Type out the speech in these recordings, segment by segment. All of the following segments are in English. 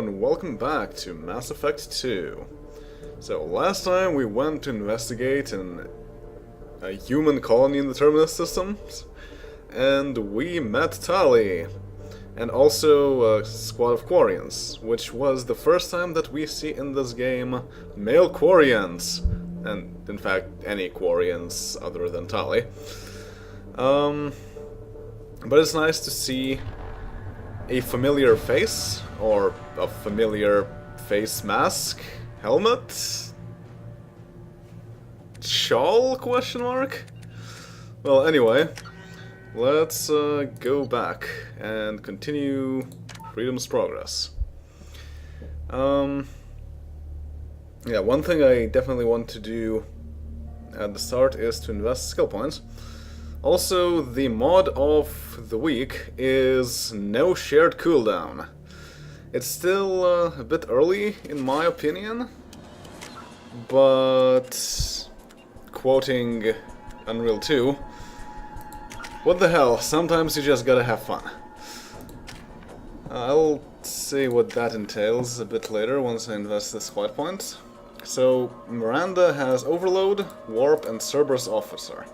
and welcome back to Mass Effect 2. So, last time we went to investigate a human colony in the Terminus Systems, and we met Tali, and also a squad of Quarians, which was the first time that we see in this game male Quarians, and in fact any Quarians other than Tali. But it's nice to see a familiar face, or a familiar face mask, helmet, shawl, question mark? Well, anyway, let's go back and continue Freedom's Progress. Yeah, one thing I definitely want to do at the start is to invest skill points. Also, the mod of the week is no shared cooldown. It's still a bit early, in my opinion, but quoting Unreal 2, what the hell, sometimes you just gotta have fun. I'll say what that entails a bit later once I invest the squad points. So, Miranda has Overload, Warp, and Cerberus Officer.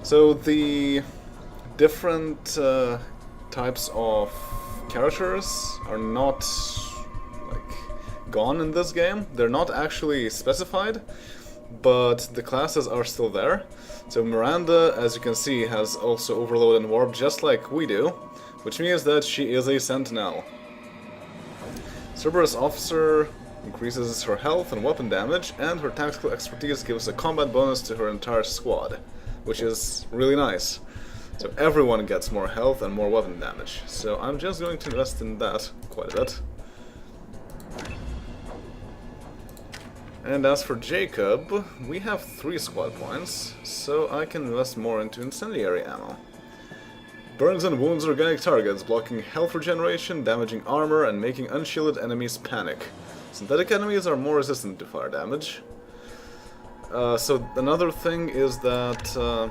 So the different types of characters are not gone in this game. They're not actually specified, but the classes are still there. So Miranda, as you can see, has also Overload and Warp just like we do, which means that she is a Sentinel. Cerberus Officer increases her health and weapon damage, and her tactical expertise gives a combat bonus to her entire squad, which is really nice. So everyone gets more health and more weapon damage. So I'm just going to invest in that quite a bit. And as for Jacob, we have 3 squad points, so I can invest more into incendiary ammo. Burns and wounds organic targets, blocking health regeneration, damaging armor, and making unshielded enemies panic. Synthetic enemies are more resistant to fire damage. So another thing is that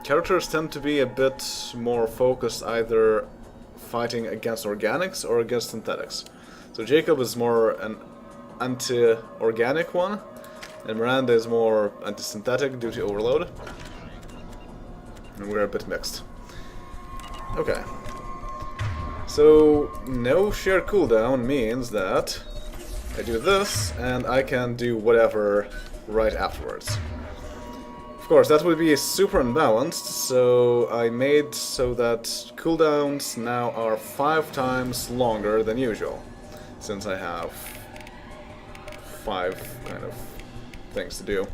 characters tend to be a bit more focused either fighting against organics or against synthetics. So Jacob is more an anti-organic one, and Miranda is more anti-synthetic due to Overload. And we're a bit mixed. Okay. So no shared cooldown means that I do this, and I can do whatever right afterwards. Of course, that would be super unbalanced, so I made so that cooldowns now are 5 times longer than usual, since I have 5 kind of things to do.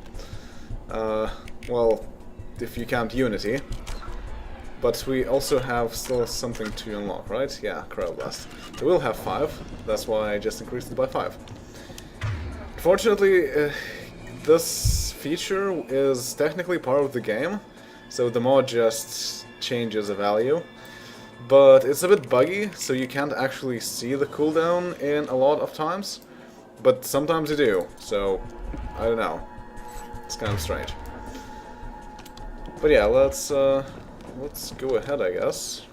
Well, if you count Unity. But we also have still something to unlock, right? Yeah, Cryoblast. So we'll have 5, that's why I just increased it by 5. Unfortunately, this feature is technically part of the game, so the mod just changes the value. But it's a bit buggy, so you can't actually see the cooldown in a lot of times. But sometimes you do, so I don't know. It's kind of strange. But yeah, let's go ahead, I guess.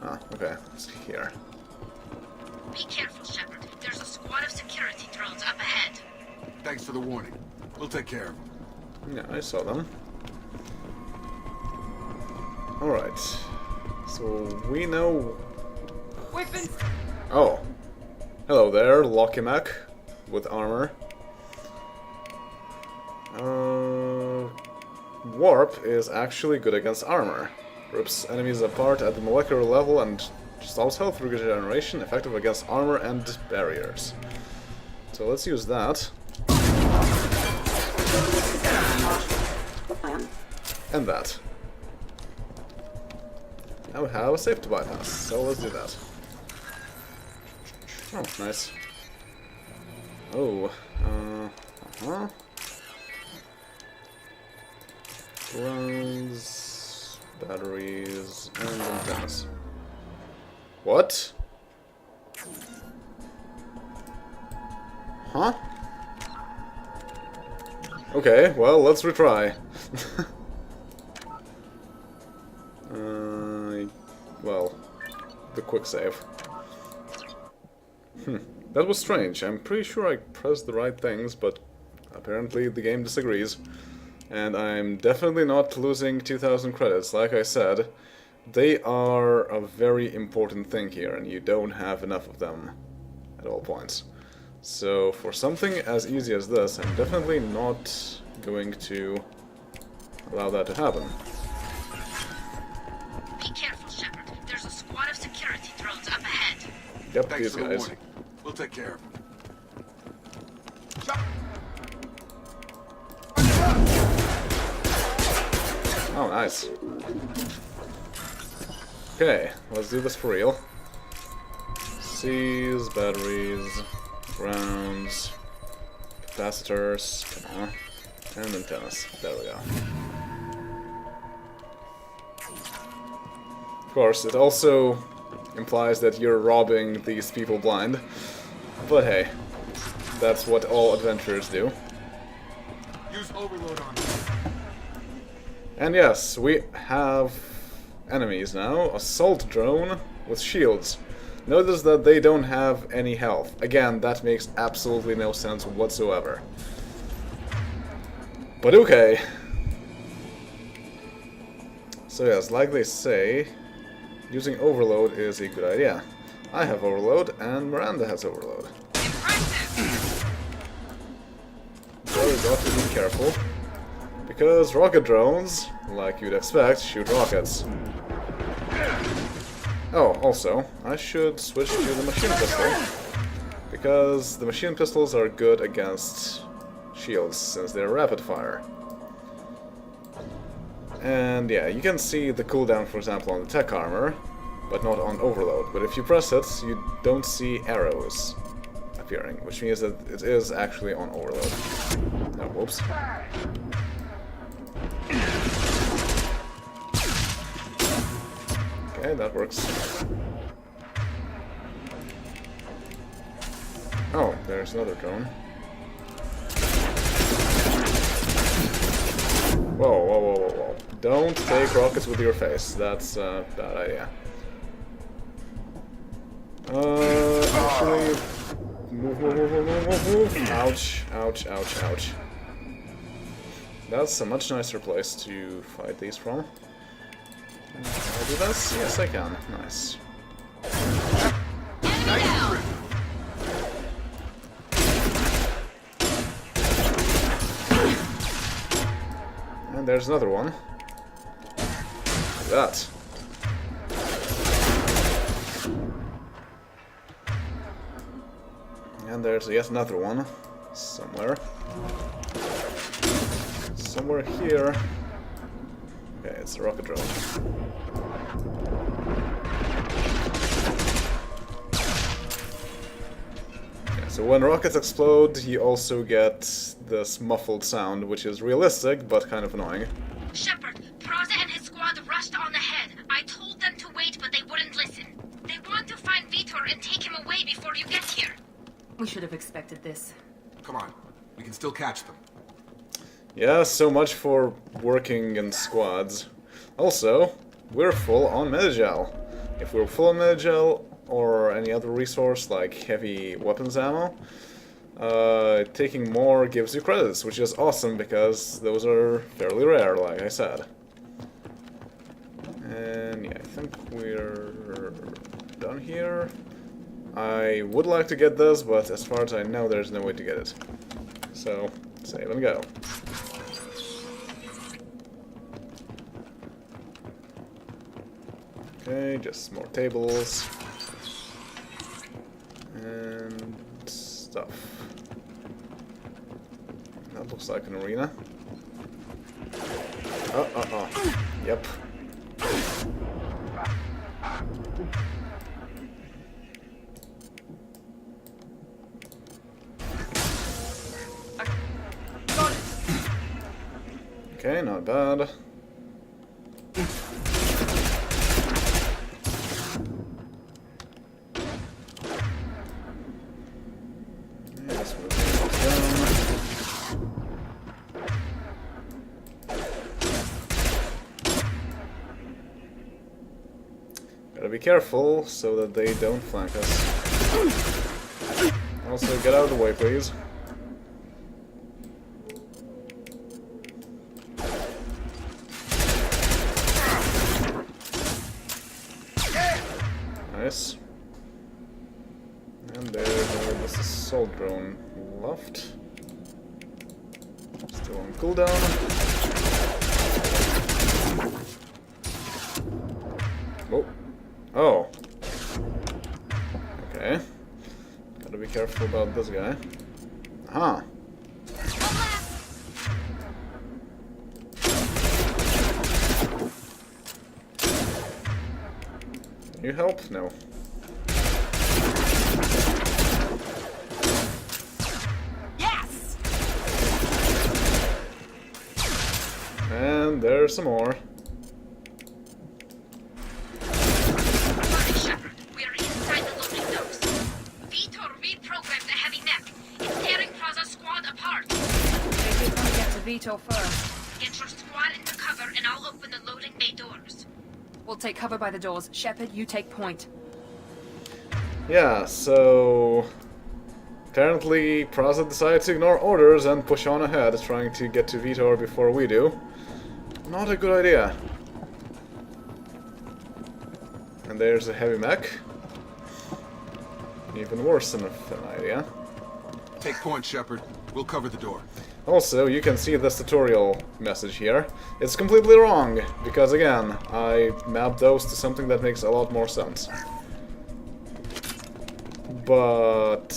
Ah, okay, it's here. Be careful, Shepard. There's a squad of security drones up ahead. Thanks for the warning. We'll take care of them. Yeah, I saw them. Alright. So, we know... Weapons! Oh. Hello there, Locky Mac. With armor. Warp is actually good against armor. Rips enemies apart at the molecular level and stops health regeneration, effective against armor and barriers. So let's use that. And that. Now we have a safety bypass, so let's do that. Oh, nice. Oh, Guns, batteries, and antennas. What? Huh? Okay, well, let's retry. Well, the quick save. That was strange. I'm pretty sure I pressed the right things, but apparently the game disagrees. And I'm definitely not losing 2,000 credits. Like I said, they are a very important thing here, and you don't have enough of them at all points. So for something as easy as this, I'm definitely not going to allow that to happen. Be careful, Shepard. There's a squad of security drones up ahead. Yep, Thanks these for the guys. warning. We'll take care of them. Oh, nice. Okay, let's do this for real. C's, batteries, grounds, capacitors, come on, and antennas. There we go. Of course, it also implies that you're robbing these people blind, but hey, that's what all adventurers do. Use overload on them. And yes, we have enemies now. Assault drone with shields. Notice that they don't have any health. Again, that makes absolutely no sense whatsoever. But okay. So yes, like they say, using overload is a good idea. I have overload, and Miranda has overload. Impressive! So we got to be careful. Because rocket drones, like you'd expect, shoot rockets. Oh, also, I should switch to the machine pistol. Because the machine pistols are good against shields, since they're rapid fire. And yeah, you can see the cooldown, for example, on the tech armor, but not on overload. But if you press it, you don't see arrows appearing, which means that it is actually on overload. No, whoops. Okay, that works. Oh, there's another drone. Whoa, whoa, whoa, whoa, whoa. Don't take rockets with your face. That's a bad idea. Actually... Move. Ouch, ouch, ouch, ouch. That's a much nicer place to fight these from. Can I do this? Yes, I can. Nice. And there's another one. Look at that. And there's yet another one. Somewhere. Somewhere here. Okay, it's a rocket drone. Yeah, so when rockets explode, you also get this muffled sound, which is realistic, but kind of annoying. Shepard, Praza and his squad rushed on ahead. I told them to wait, but they wouldn't listen. They want to find Veetor and take him away before you get here. We should have expected this. Come on. We can still catch them. Yeah, so much for working in squads. Also, we're full on Medigel. If we're full on Medigel or any other resource like heavy weapons ammo, taking more gives you credits, which is awesome because those are fairly rare, like I said. And yeah, I think we're done here. I would like to get this, but as far as I know, there's no way to get it. So, save and go. Okay, just more tables. And stuff. That looks like an arena. Yep. Okay, not bad. Yes, we'll take this down. Gotta be careful so that they don't flank us. Also, get out of the way, please. Nice. And there's this assault drone left. Still on cooldown. Oh. Oh. Okay. Gotta be careful about this guy. Aha. Can you help? No. Yes. And there's some more. Shepard, we are inside the loading docks. Veetor reprogrammed the heavy mech. It's tearing Praza's squad apart. Maybe if we get to Veetor first. Get your squad into cover and I'll open the loading bay doors. We'll take cover by the doors. Shepard, you take point. Yeah, so... apparently, Praza decided to ignore orders and push on ahead, trying to get to Veetor before we do. Not a good idea. And there's a heavy mech. Even worse than an idea. Take point, Shepard. We'll cover the door. Also, you can see this tutorial message here. It's completely wrong, because again, I mapped those to something that makes a lot more sense. But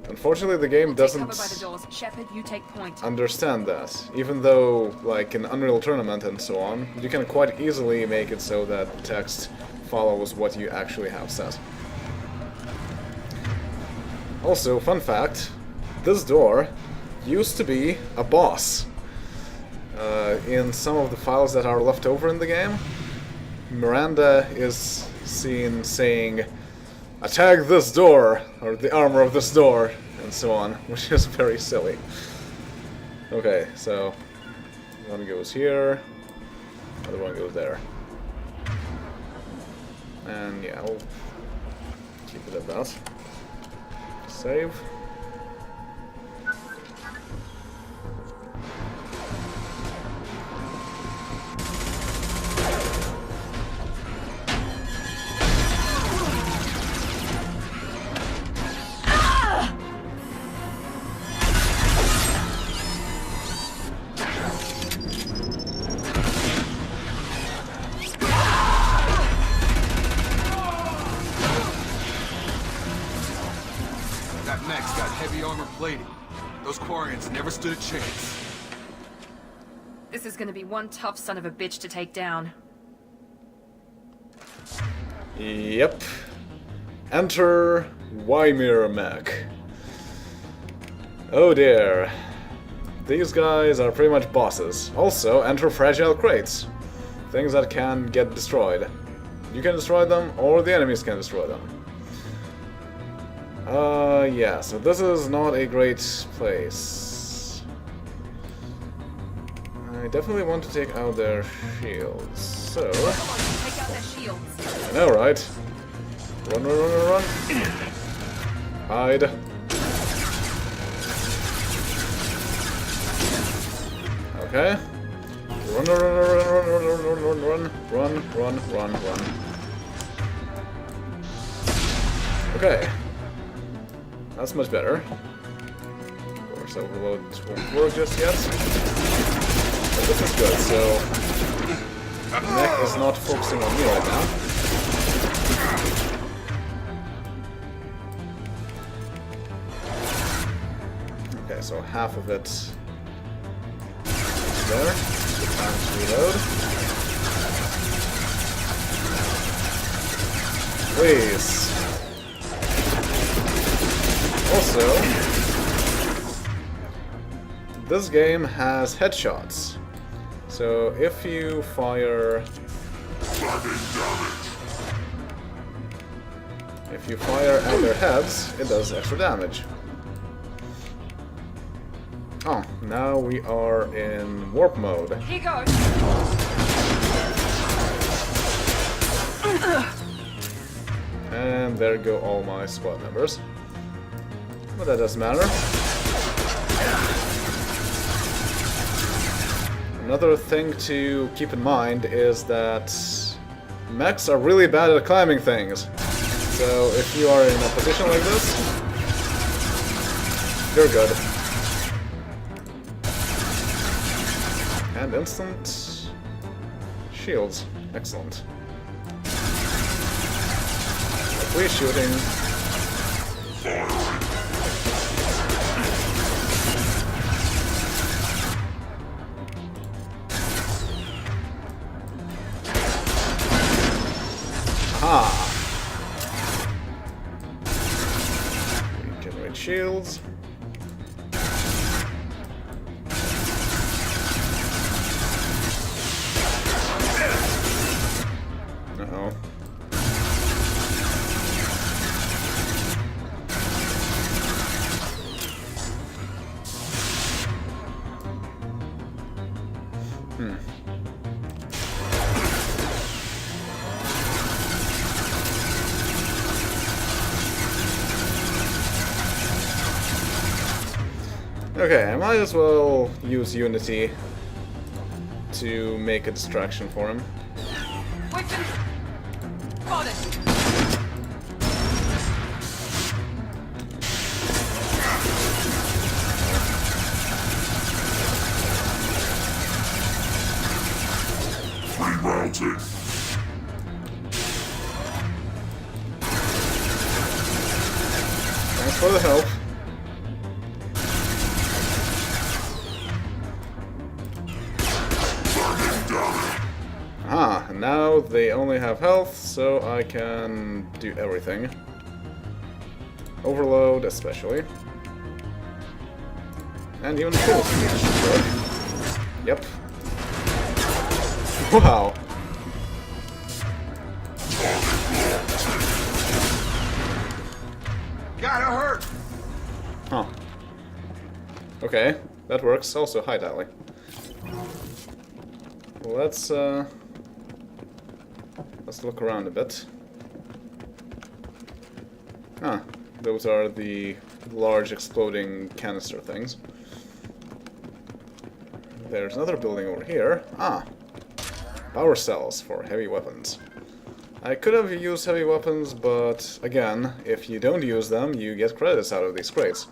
unfortunately the game doesn't Take cover by the doors. Shepard, you take point. understand that. Even though, like in Unreal Tournament and so on, you can quite easily make it so that the text follows what you actually have said. Also, fun fact, this door used to be a boss. In some of the files that are left over in the game, Miranda is seen saying, "Attack this door," or "the armor of this door," and so on, which is very silly. Okay, so one goes here, other one goes there. And yeah, I'll keep it at that. Save. That mech's got heavy armor plating. Those Quarians never stood a chance. This is gonna be one tough son of a bitch to take down. Yep. Enter Ymir mech. Oh dear. These guys are pretty much bosses. Also, enter fragile crates. Things that can get destroyed. You can destroy them, or the enemies can destroy them. Yeah, so this is not a great place. I definitely want to take out their shields, so... Come on, take out their shields. I know, right? Run, run, run, run, run! Hide. Okay. Run, run, run, run, run, run, run. Okay. That's much better. Of course, overload won't work just yet. But this is good, so... the mech is not focusing on me right now. Okay, so half of it is there. Good time to reload. Please. Also, this game has headshots. So if you fire... if you fire at their heads, it does extra damage. Oh, now we are in warp mode. Here goes. And there go all my squad members. But that doesn't matter. Another thing to keep in mind is that mechs are really bad at climbing things. So if you are in a position like this, you're good. And instant shields. Excellent. Free shooting. Aha! Regenerate shields. Uh-oh. Okay, I might as well use Unity to make a distraction for him. Weapon spotted. Rerouted. Thanks for the help. Ah, and now they only have health, so I can do everything. Overload, especially. And even full speed should work. Yep. Wow. Gotta hurt! Huh. Okay, that works. Also, hi, Dally. Let's look around a bit. Ah, those are the large exploding canister things. There's another building over here. Ah, power cells for heavy weapons. I could have used heavy weapons, but again, if you don't use them, you get credits out of these crates.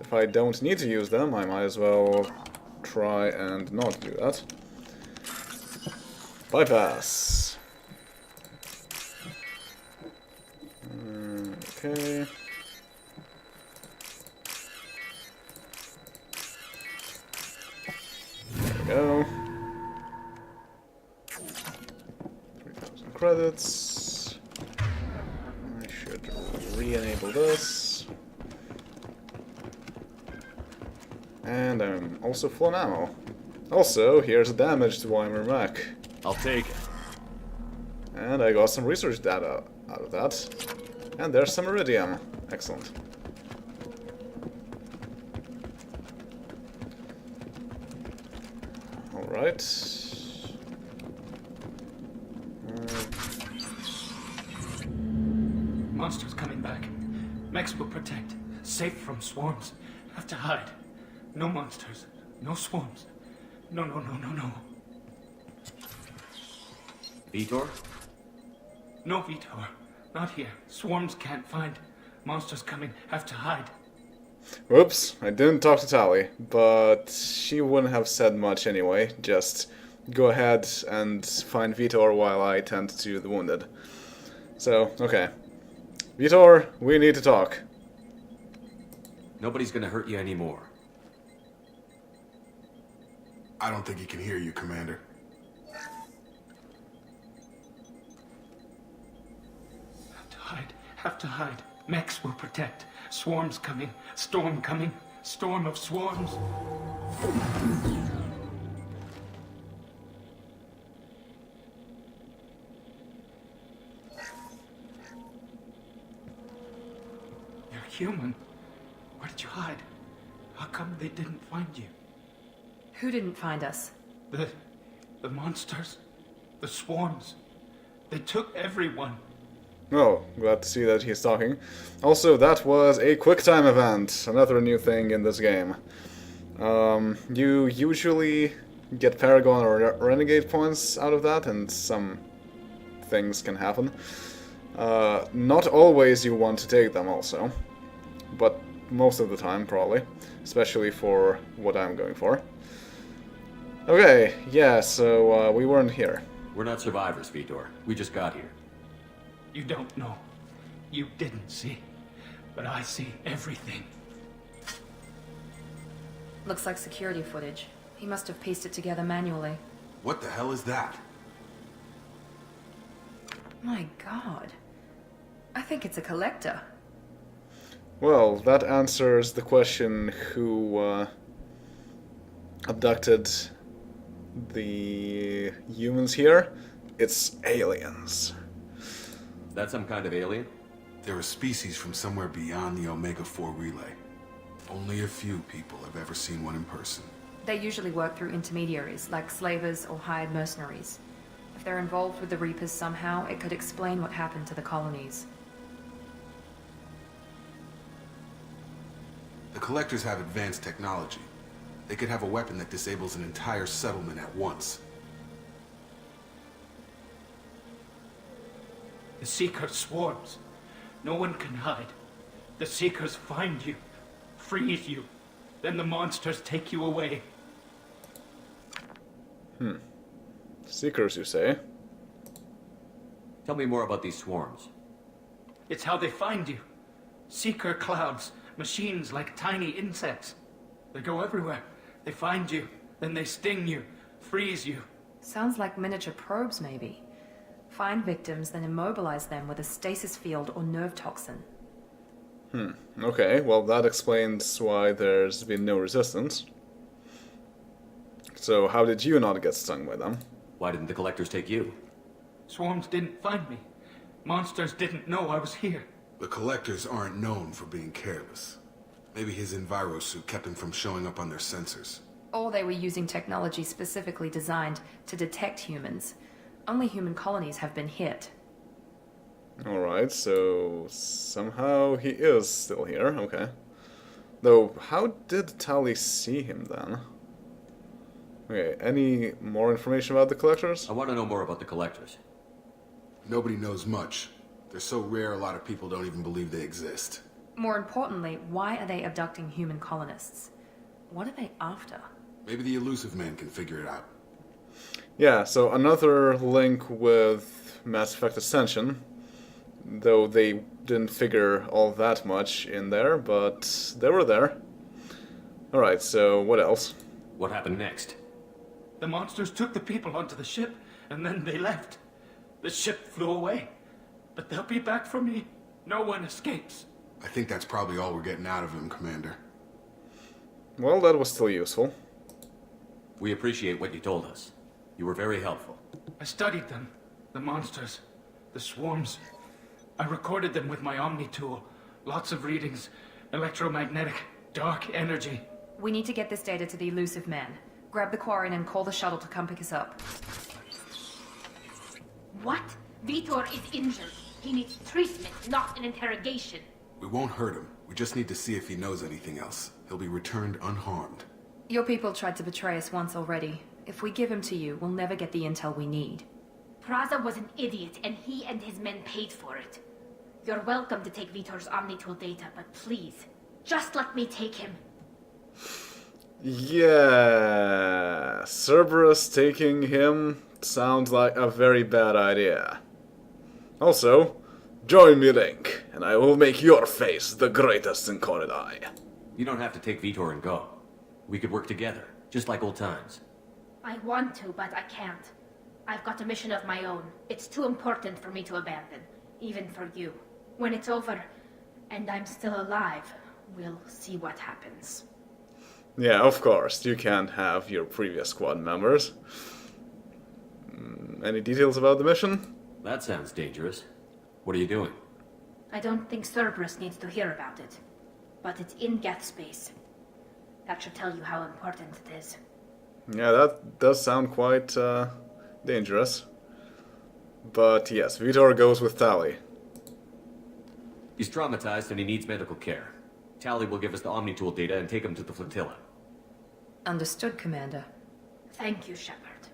If I don't need to use them, I might as well try and not do that. Bypass. Okay. There we go. 3,000 credits. I should re-enable this. And I'm also full on ammo. Also, here's a damaged Weimar mech. I'll take it. And I got some research data out of that. And there's some iridium. Excellent. Alright. Monsters coming back. Mechs will protect. Safe from swarms. Have to hide. No monsters. No swarms. No. Veetor? No Veetor. Not here. Swarms can't find. Monsters coming. Have to hide. Whoops, I didn't talk to Tali, but she wouldn't have said much anyway. Just go ahead and find Veetor while I tend to the wounded. So, okay. Veetor, we need to talk. Nobody's gonna hurt you anymore. I don't think he can hear you, Commander. Have to hide. Mechs will protect. Swarms coming. Storm coming. Storm of swarms. You're human. Where did you hide? How come they didn't find you? Who didn't find us? The monsters. The swarms. They took everyone. Oh, glad to see that he's talking. Also, that was a QuickTime event, another new thing in this game. You usually get Paragon or Renegade points out of that, and some things can happen. Not always you want to take them also, but most of the time probably, especially for what I'm going for. Okay, yeah, so we weren't here. We're not survivors, Veetor. We just got here. You don't know. You didn't see. But I see everything. Looks like security footage. He must have pieced it together manually. What the hell is that? My god. I think it's a collector. Well, that answers the question who abducted the humans here. It's aliens. That some kind of alien? They're a species from somewhere beyond the Omega-4 relay. Only a few people have ever seen one in person. They usually work through intermediaries, like slavers or hired mercenaries. If they're involved with the Reapers somehow, it could explain what happened to the colonies. The Collectors have advanced technology. They could have a weapon that disables an entire settlement at once. The Seeker swarms. No one can hide. The Seekers find you, freeze you. Then the monsters take you away. Seekers, you say? Tell me more about these swarms. It's how they find you. Seeker clouds, machines like tiny insects. They go everywhere. They find you, then they sting you, freeze you. Sounds like miniature probes, maybe. Find victims, then immobilize them with a stasis field or nerve toxin. Okay, well that explains why there's been no resistance. So how did you not get stung by them? Why didn't the Collectors take you? Swarms didn't find me. Monsters didn't know I was here. The Collectors aren't known for being careless. Maybe his envirosuit kept him from showing up on their sensors. Or they were using technology specifically designed to detect humans. Only human colonies have been hit. Alright, so somehow he is still here, okay. Though, how did Tali see him then? Okay, any more information about the Collectors? I want to know more about the Collectors. Nobody knows much. They're so rare a lot of people don't even believe they exist. More importantly, why are they abducting human colonists? What are they after? Maybe the Elusive Man can figure it out. Yeah, so another link with Mass Effect Ascension, though they didn't figure all that much in there, but they were there. Alright, so what else? What happened next? The monsters took the people onto the ship, and then they left. The ship flew away. But they'll be back for me. No one escapes. I think that's probably all we're getting out of him, Commander. Well, that was still useful. We appreciate what you told us. You were very helpful. I studied them. The monsters. The swarms. I recorded them with my Omni tool. Lots of readings. Electromagnetic. Dark energy. We need to get this data to the Elusive Man. Grab the Quarian and call the shuttle to come pick us up. What? Veetor is injured. He needs treatment, not an interrogation. We won't hurt him. We just need to see if he knows anything else. He'll be returned unharmed. Your people tried to betray us once already. If we give him to you, we'll never get the intel we need. Praza was an idiot, and he and his men paid for it. You're welcome to take Veetor's Omnitool data, but please, just let me take him. Yeah, Cerberus taking him sounds like a very bad idea. Also, join me, Link, and I will make your face the greatest in Koridai. You don't have to take Veetor and go. We could work together, just like old times. I want to, but I can't. I've got a mission of my own. It's too important for me to abandon, even for you. When it's over, and I'm still alive, we'll see what happens. Yeah, of course, you can't have your previous squad members. Any details about the mission? That sounds dangerous. What are you doing? I don't think Cerberus needs to hear about it, but it's in Geth space. That should tell you how important it is. Yeah, that does sound quite dangerous. But yes, Veetor goes with Tali. He's traumatized and he needs medical care. Tally will give us the Omni-Tool data and take him to the flotilla. Understood, Commander. Thank you, Shepard.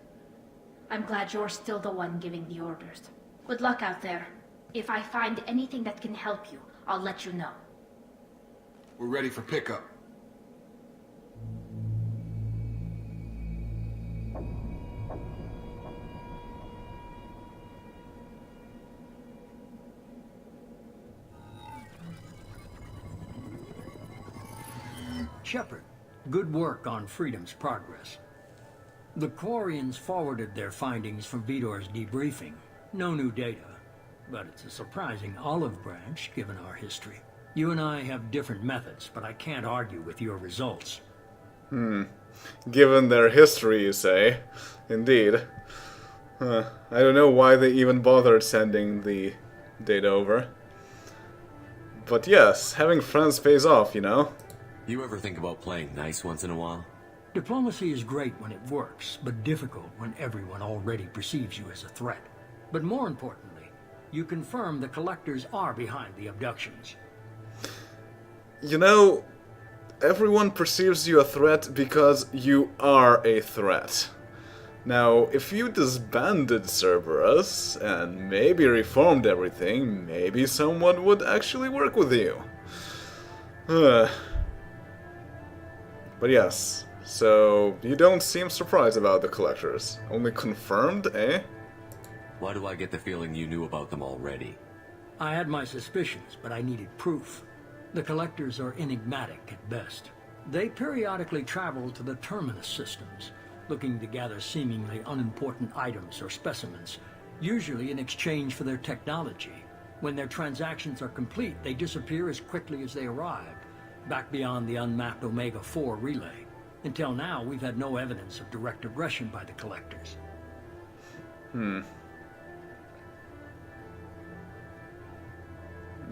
I'm glad you're still the one giving the orders. Good luck out there. If I find anything that can help you, I'll let you know. We're ready for pickup. Shepard, good work on Freedom's progress. The Quarians forwarded their findings from Veetor's debriefing. No new data, but it's a surprising olive branch given our history. You and I have different methods, but I can't argue with your results. Given their history, you say? Indeed. I don't know why they even bothered sending the data over. But yes, having friends pays off, you know? You ever think about playing nice once in a while? Diplomacy is great when it works, but difficult when everyone already perceives you as a threat. But more importantly, you confirm the Collectors are behind the abductions. You know, everyone perceives you a threat because you are a threat. Now, if you disbanded Cerberus and maybe reformed everything, maybe someone would actually work with you. But yes, so you don't seem surprised about the Collectors. Only confirmed, eh? Why do I get the feeling you knew about them already? I had my suspicions, but I needed proof. The Collectors are enigmatic at best. They periodically travel to the Terminus Systems, looking to gather seemingly unimportant items or specimens, usually in exchange for their technology. When their transactions are complete, they disappear as quickly as they arrived, back beyond the unmapped Omega-4 relay. Until now, we've had no evidence of direct aggression by the Collectors.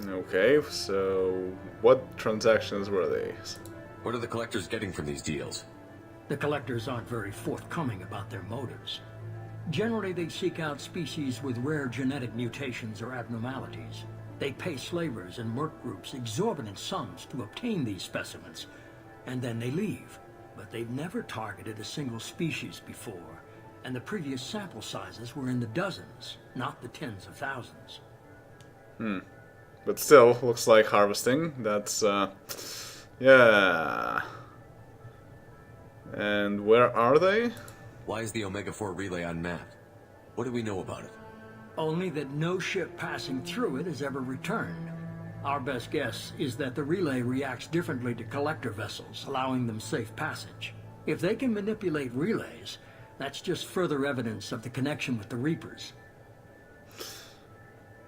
Okay, so what transactions were these? What are the Collectors getting from these deals? The Collectors aren't very forthcoming about their motives. Generally, they seek out species with rare genetic mutations or abnormalities. They pay slavers and merc groups exorbitant sums to obtain these specimens, and then they leave. But they've never targeted a single species before, and the previous sample sizes were in the dozens, not the tens of thousands. But still, looks like harvesting. That's, yeah. And where are they? Why is the Omega-4 relay unmapped? What do we know about it? Only that no ship passing through it has ever returned. Our best guess is that the relay reacts differently to collector vessels, allowing them safe passage. If they can manipulate relays, that's just further evidence of the connection with the Reapers.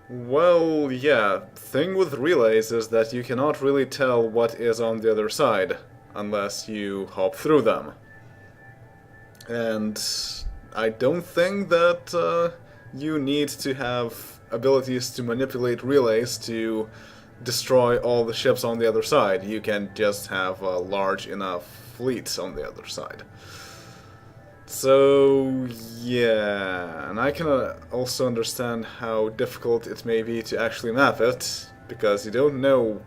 Well, yeah. Thing with relays is that you cannot really tell what is on the other side, unless you hop through them. And I don't think that you need to have abilities to manipulate relays to destroy all the ships on the other side. You can just have a large enough fleet on the other side. So, yeah, and I can also understand how difficult it may be to actually map it, because you don't know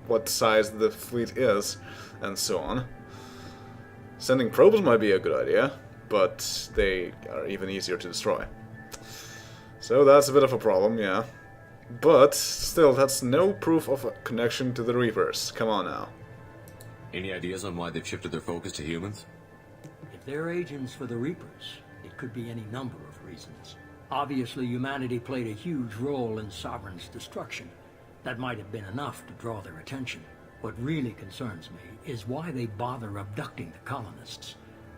what size the fleet is, and so on. Sending probes might be a good idea, but they are even easier to destroy. So that's a bit of a problem, yeah. But, still, that's no proof of a connection to the Reapers. Come on now. Any ideas on why they've shifted their focus to humans? If they're agents for the Reapers, it could be any number of reasons. Obviously, humanity played a huge role in Sovereign's destruction. That might have been enough to draw their attention. What really concerns me is why they bother abducting the colonists.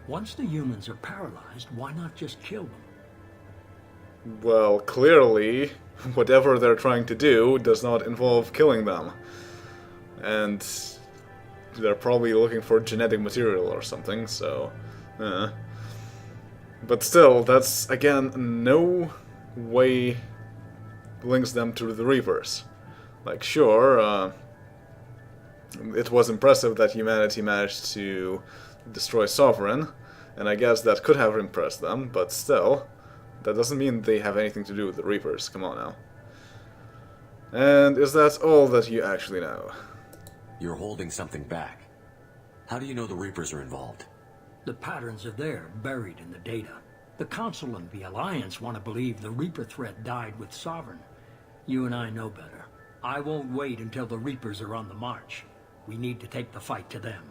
Once the humans are paralyzed, why not just kill them? Well, clearly, whatever they're trying to do does not involve killing them. And they're probably looking for genetic material or something, so... But still, that's, again, no way links them to the Reapers. Like, sure, it was impressive that humanity managed to destroy Sovereign, and I guess that could have impressed them, but still, that doesn't mean they have anything to do with the Reapers. Come on now. And is that all that you actually know? You're holding something back. How do you know the Reapers are involved? The patterns are there, buried in the data. The Council and the Alliance want to believe the Reaper threat died with Sovereign. You and I know better. I won't wait until the Reapers are on the march. We need to take the fight to them.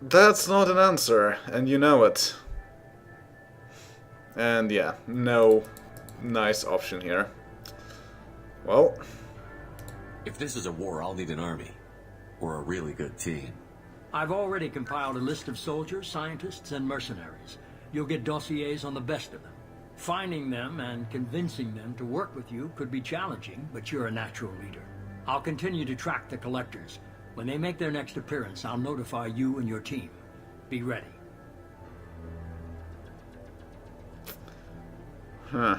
That's not an answer, and you know it. And yeah, no nice option here. Well, If this is a war, I'll need an army. Or a really good team. I've already compiled a list of soldiers, scientists, and mercenaries. You'll get dossiers on the best of them. Finding them and convincing them to work with you could be challenging, but you're a natural leader. I'll continue to track the collectors. When they make their next appearance, I'll notify you and your team. Be ready. Huh.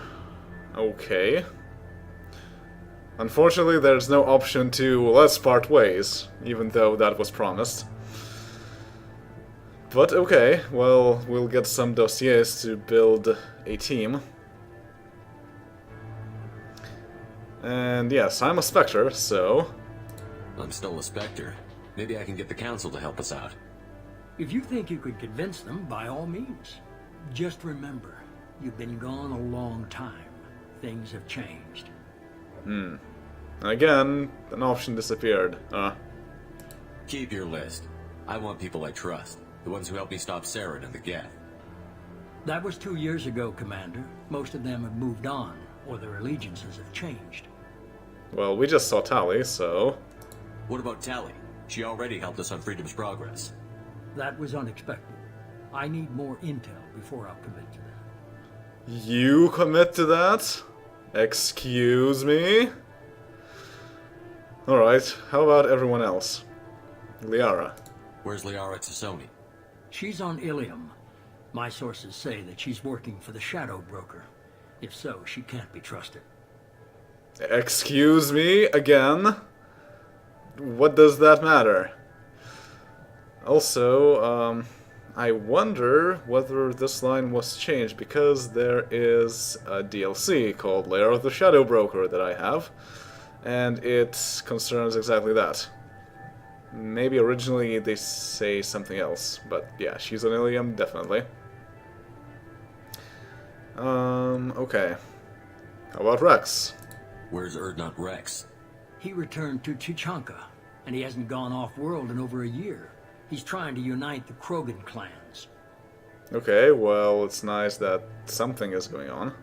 Okay. Unfortunately, there's no option to let's part ways, even though that was promised. But okay, well, we'll get some dossiers to build a team. And yes, I'm a Spectre, so... I'm still a Spectre. Maybe I can get the Council to help us out. If you think you could convince them, by all means. Just remember, you've been gone a long time. Things have changed. Again, an option disappeared. Keep your list. I want people I trust. The ones who helped me stop Saren and the Geth. That was 2 years ago, Commander. Most of them have moved on, or their allegiances have changed. Well, we just saw Tali, so... What about Tali? She already helped us on Freedom's Progress. That was unexpected. I need more intel before I'll commit to that. You commit to that? Excuse me? Alright, how about everyone else? Liara. Where's Liara Tassoni? She's on Ilium. My sources say that she's working for the Shadow Broker. If so, she can't be trusted. Excuse me, again? What does that matter? Also, I wonder whether this line was changed, because there is a DLC called Lair of the Shadow Broker that I have, and it concerns exactly that. Maybe originally they say something else, but yeah, she's on Ilium, definitely. Okay. How about Rex? Where's Urdnot Rex? He returned to Chichanka, and he hasn't gone off-world in over a year. He's trying to unite the Krogan clans. Okay, well, it's nice that something is going on.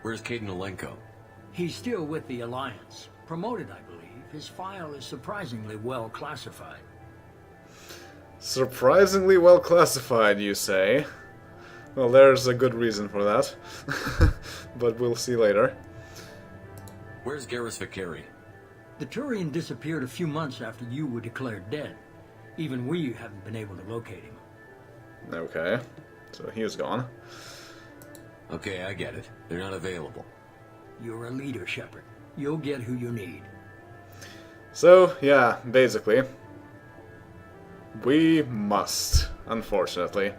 Where's Caden Alenko? He's still with the Alliance. Promoted, I believe. His file is surprisingly well classified. Surprisingly well classified, you say? Well, there's a good reason for that. But we'll see later. Where's Garrus Vakari? The Turian disappeared a few months after you were declared dead. Even we haven't been able to locate him. Okay, so he's gone. Okay, I get it. They're not available. You're a leader, Shepard. You'll get who you need. So, yeah, basically. We must, unfortunately.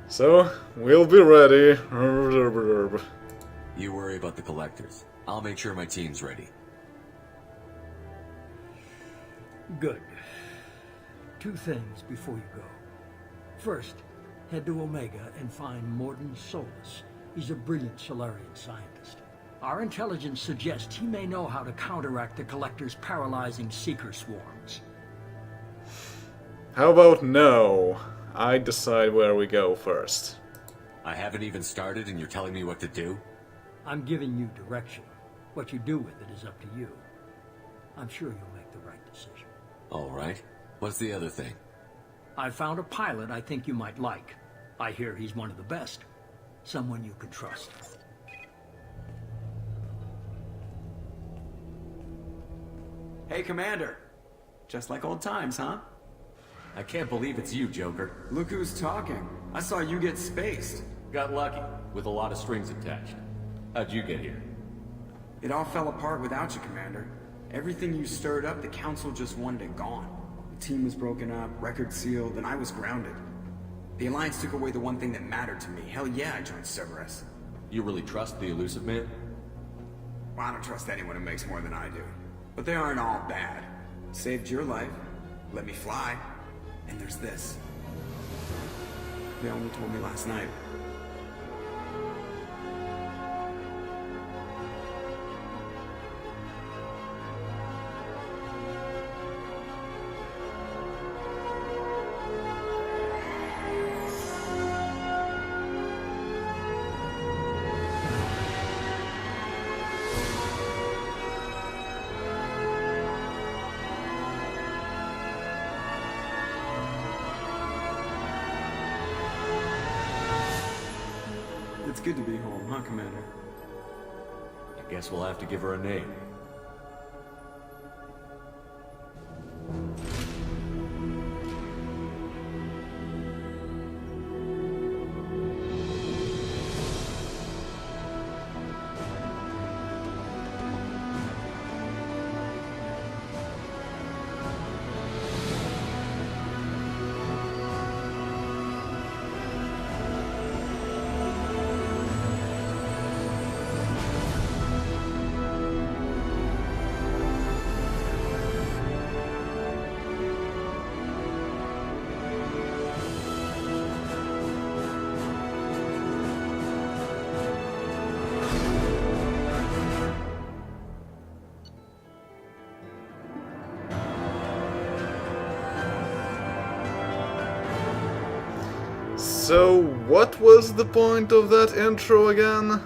So, we'll be ready. You worry about the collectors. I'll make sure my team's ready. Good. 2 things before you go. First, head to Omega and find Morden Solus. He's a brilliant Solarian scientist. Our intelligence suggests he may know how to counteract the Collector's paralyzing Seeker swarms. How about no? I decide where we go first. I haven't even started and you're telling me what to do? I'm giving you direction. What you do with it is up to you. I'm sure you'll make the right decision. All right. What's the other thing? I found a pilot I think you might like. I hear he's one of the best. Someone you can trust. Hey, Commander. Just like old times, huh? I can't believe it's you, Joker. Look who's talking. I saw you get spaced. Got lucky, with a lot of strings attached. How'd you get here? It all fell apart without you, Commander. Everything you stirred up, the Council just wanted it gone. The team was broken up, record sealed, and I was grounded. The Alliance took away the one thing that mattered to me. Hell yeah, I joined Cerberus. You really trust the Elusive Man? Well, I don't trust anyone who makes more than I do. But they aren't all bad. Saved your life, let me fly, and there's this. They only told me last night. It's good to be home, huh, Commander? I guess we'll have to give her a name. So, what was the point of that intro again?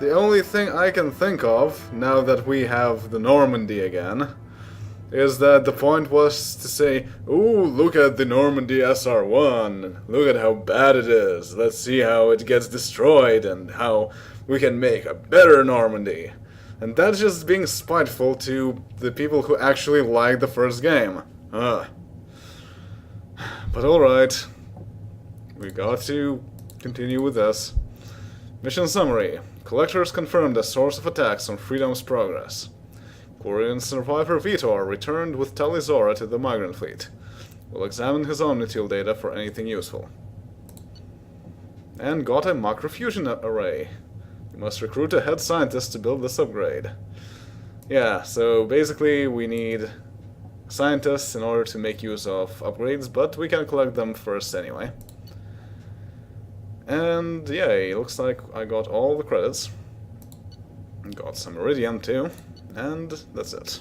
The only thing I can think of, now that we have the Normandy again, is that the point was to say, ooh, look at the Normandy SR-1, look at how bad it is, let's see how it gets destroyed and how we can make a better Normandy. And that's just being spiteful to the people who actually liked the first game. But alright. We got to continue with this. Mission summary. Collectors confirmed a source of attacks on Freedom's progress. Quarian survivor Veetor returned with Talizora to the migrant fleet. We'll examine his Omnitil data for anything useful. And got a macrofusion array. We must recruit a head scientist to build this upgrade. Yeah, so basically we need scientists in order to make use of upgrades, but we can collect them first anyway. And yay, looks like I got all the credits. Got some Iridium too, and that's it.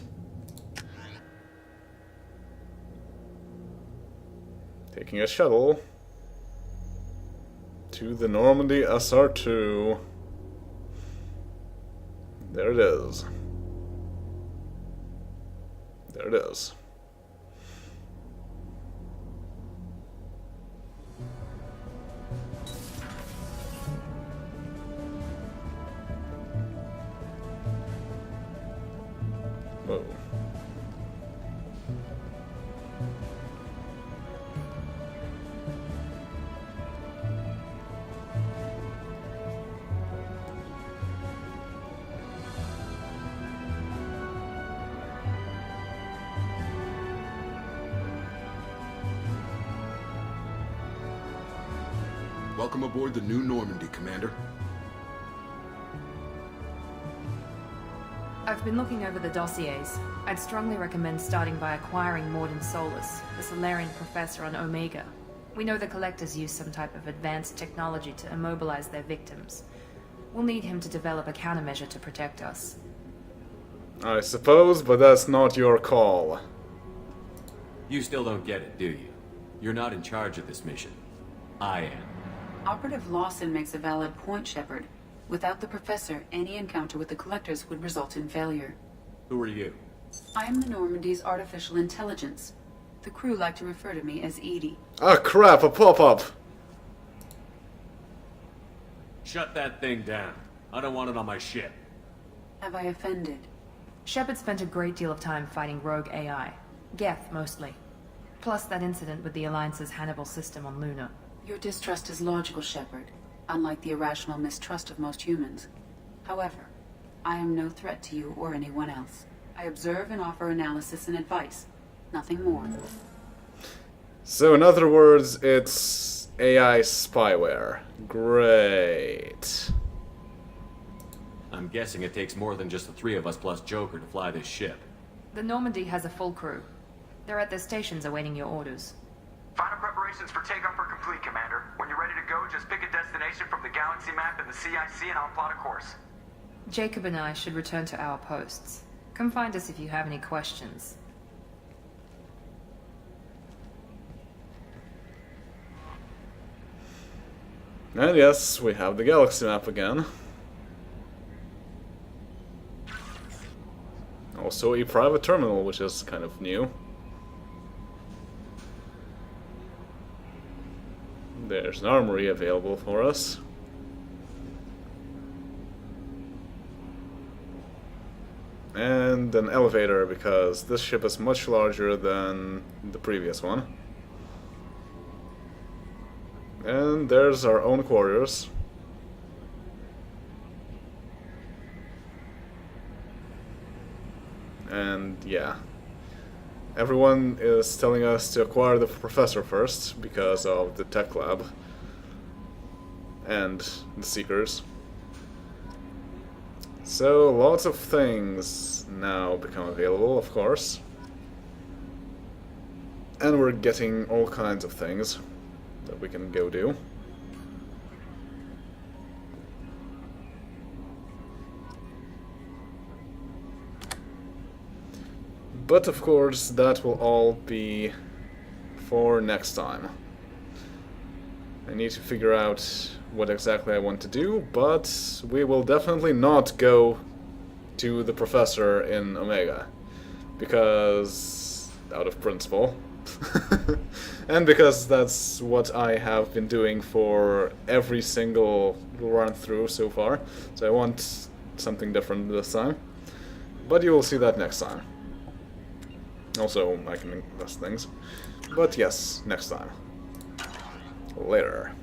Taking a shuttle to the Normandy SR-2. There it is. There it is. Whoa. Welcome aboard the new Normandy, Commander. I've been looking over the dossiers. I'd strongly recommend starting by acquiring Morden Solus, the Solarian professor on Omega. We know the Collectors use some type of advanced technology to immobilize their victims. We'll need him to develop a countermeasure to protect us. I suppose, but that's not your call. You still don't get it, do you? You're not in charge of this mission. I am. Operative Lawson makes a valid point, Shepard. Without the Professor, any encounter with the Collectors would result in failure. Who are you? I am the Normandy's artificial intelligence. The crew like to refer to me as Edie. Ah crap, a pop-up! Shut that thing down. I don't want it on my ship. Have I offended? Shepard spent a great deal of time fighting rogue AI. Geth, mostly. Plus that incident with the Alliance's Hannibal system on Luna. Your distrust is logical, Shepard, unlike the irrational mistrust of most humans. However, I am no threat to you or anyone else. I observe and offer analysis and advice. Nothing more. So in other words, it's AI spyware. Great. I'm guessing it takes more than just the three of us plus Joker to fly this ship. The Normandy has a full crew. They're at their stations awaiting your orders. Final preparations for takeoff are complete, Commander. When you're ready to go, just pick a destination from the galaxy map and the CIC and I'll plot a course. Jacob and I should return to our posts. Come find us if you have any questions. And yes, we have the galaxy map again. Also a private terminal, which is kind of new. There's an armory available for us. And an elevator, because this ship is much larger than the previous one. And there's our own quarters. And yeah, everyone is telling us to acquire the professor first because of the tech lab and the seekers. So lots of things now become available, of course. And we're getting all kinds of things that we can go do. But of course, that will all be for next time. I need to figure out what exactly I want to do, but we will definitely not go to the professor in Omega, because out of principle. And because that's what I have been doing for every single run through so far, so I want something different this time. But you will see that next time. Also, I can invest things. But yes, next time. Later.